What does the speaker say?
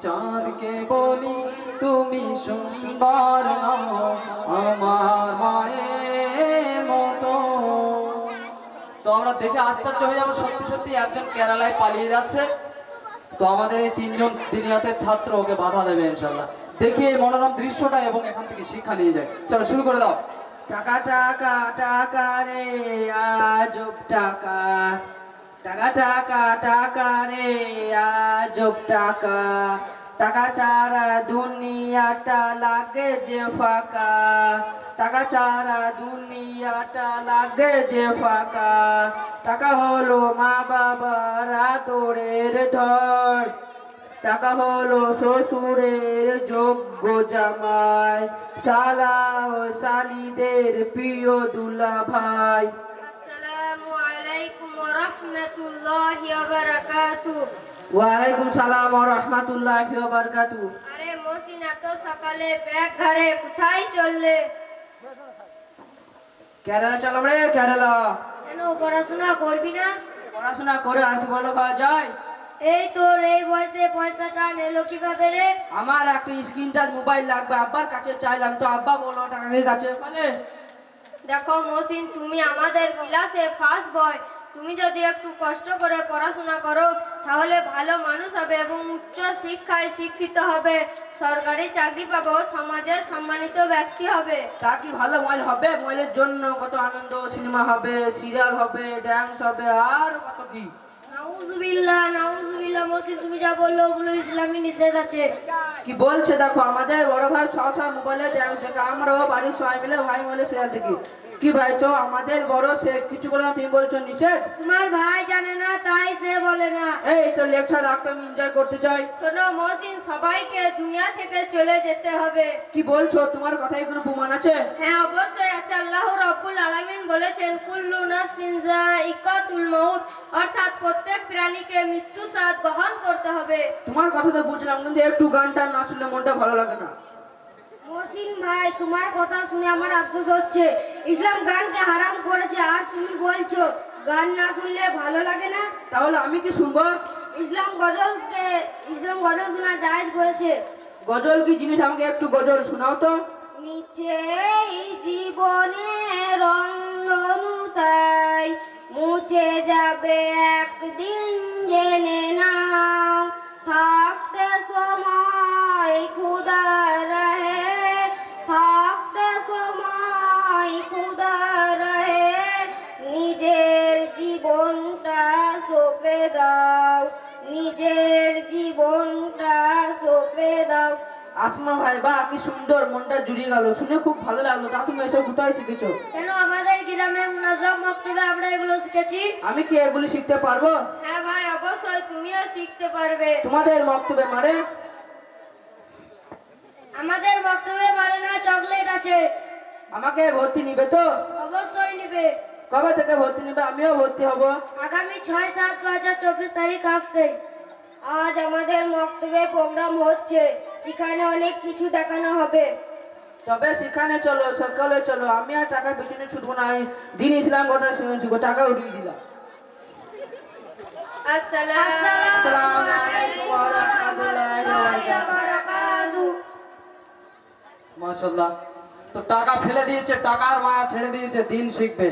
চাঁদকে বলি তুমি সুন্দর নও আমার মায়ের মতো। তো আমরা দেখে আশ্চর্য হয়ে যাবো, সত্যি সত্যি একজন কেরালায় পালিয়ে যাচ্ছে। তো আমাদের এই তিনজন দিনিয়াতের ছাত্র ওকে বাধা দেবে ইনশাল্লাহ। দেখি এই মনোরম দৃশ্যটা এবং এখান থেকে শিক্ষা নিয়ে যায়। চলো শুরু করে দাও। টাকা টাকা টাকা রে আজব টাকা, টাকা টাকা টাকা রে আজব টাকা, টাকা ছাড়া দুনিয়াটা লাগে যে ফাঁকা, টাকা ছাড়া দুনিয়াটা লাগে যে ফাঁকা। টাকা হলো মা বাবার আদরের ধন, টাকা হলো শ্বশুরের যোগ্য জামাই, শালা ও শালিদের প্রিয় দুলা ভাই। আসসালামু আলাইকুম ওয়া রাহমাতুল্লাহি ওয়া বারাকাতুহু। ওয়ালাইকুম সালাম ওয়া রাহমাতুল্লাহি ওয়া বারাকাতুহু। আরে মহসিন, এত সকালে ব্যাগ ঘাড়ে কোথায় চললে? কেরালা চলো রে কেরালা। কেন পড়াশোনা করবি না? পড়াশোনা করে আর কি ভালো খাওয়া যায়? এই তোর এই বয়সে পয়সাটা এলো কিভাবে রে? আমার একটা স্ক্রিন টাচ মোবাইল লাগবে, আব্বার কাছে চাইলাম, তো আব্বা বললো টাকা কে কাছে বলে। দেখো মহসিন, তুমি আমাদের ক্লাসে ফার্স্ট বয়। তুমি যদি একটু কষ্ট করে পড়াশোনা করো তাহলে ভালো মানুষ হবে এবং উচ্চ শিক্ষায় শিক্ষিত হবে, সরকারি চাকরি পাবো, সমাজের সম্মানিত ব্যক্তি হবে। তা কি ভালো মোবাইল হবে? মোবাইলের জন্য কত আনন্দ, সিনেমা হবে, সিরিয়াল হবে, ড্যান্স হবে, আর কত কি। নাউজুবিল্লাহ নাউজুবিল্লাহ, মহসিন তুমি যা বললো ওগুলো ইসলামী নিষেধ আছে। কি বলছে দেখো, আমাদের বড় ভাই সব মোবাইলে ড্যান্স দেখে, আমরাও বাড়ির সবাই মিলে ভাই মিলে সিরিয়াল দেখি। কি ভাই, তো আমাদের বড় সে কিছু বলে না, তুমি বলছো নিষেধ? তোমার ভাই জানে না তাই সে বলে না। এই তো লেকচার রাখতে আমি এনজয় করতে চাই। শোনো মহসিন, সবাইকে দুনিয়া থেকে চলে যেতে হবে। কি বলছো, তোমার কথাই কোনো প্রমাণ আছে? হ্যাঁ অবশ্যই আছে। আল্লাহ রাব্বুল আলামিন বলেছেন কুল্লু নাফসিন যায়িকাতুল মাউত, অর্থাৎ প্রত্যেক প্রাণীকে মৃত্যু স্বাদ গ্রহণ করতে হবে। তোমার কথা তো বুঝলাম, কিন্তু একটু গানটা না শুনলে মনটা ভালো লাগে না। মহসিন ভাই, তোমার কথা শুনে আমার আফসোস হচ্ছে। ইসলাম গানকে হারাম করেছে আর তুমি বলছো গান না শুনলে ভালো লাগে না। তাহলে আমি কি শুনবো? ইসলাম গজল শোনা জায়েজ করেছে। গজল কি জিনিস, আমাকে একটু গজল শোনাও তো। নিচে জীবনে রঙ্গনু তাই মুছে যাবে একদিন, জেনে নাও থাকতে সময় খুদা রহে, থাকতে সময় খুদা রহে, নিজের জীবনটা সঁপে দাও, নিজের জীবনটা সঁপে দাও। আসমা ভাই, বা কি সুন্দর, মনটা জুড়িয়ে গেল, শুনে খুব ভালো লাগলো। তা তুমি এসব কোথায় শিখেছো? কেন আমাদের গ্রামে মুনাজাম মক্তবে আমরা এগুলো শিখেছি। আমি কি এগুলি শিখতে পারবো? হ্যাঁ ভাই অবশ্যই, তুমিও শিখতে পারবে। তোমাদের মক্তবে মারে? আমাদের বক্তব্যে মানে না, চকলেট আছে। আমাকে ভর্তি নিবে তো? অবশ্যই নিবে। কবে থেকে ভর্তি নিবে? আমিও ভর্তি হব। আগামী 6-7-2024 তারিখ আসতে। আজ আমাদের মক্তবে প্রোগ্রাম হচ্ছে, সেখানে অনেক কিছু দেখানো হবে। তবে সেখানে চলো, সকালে চলো, আমি আর টাকার পিছনে ছুটবো না। এই দিন ইসলাম কথা শুনেছি, টাকা উঠিয়ে দিলাম। আসসালামু আলাইকুম ওয়া রাহমাতুল্লাহি ওয়া বারাকাতুহু। মাশাআল্লাহ। তো টাকা ফেলে দিয়েছে, টাকার মায়া ছেড়ে দিয়েছে, দিন শিখবে।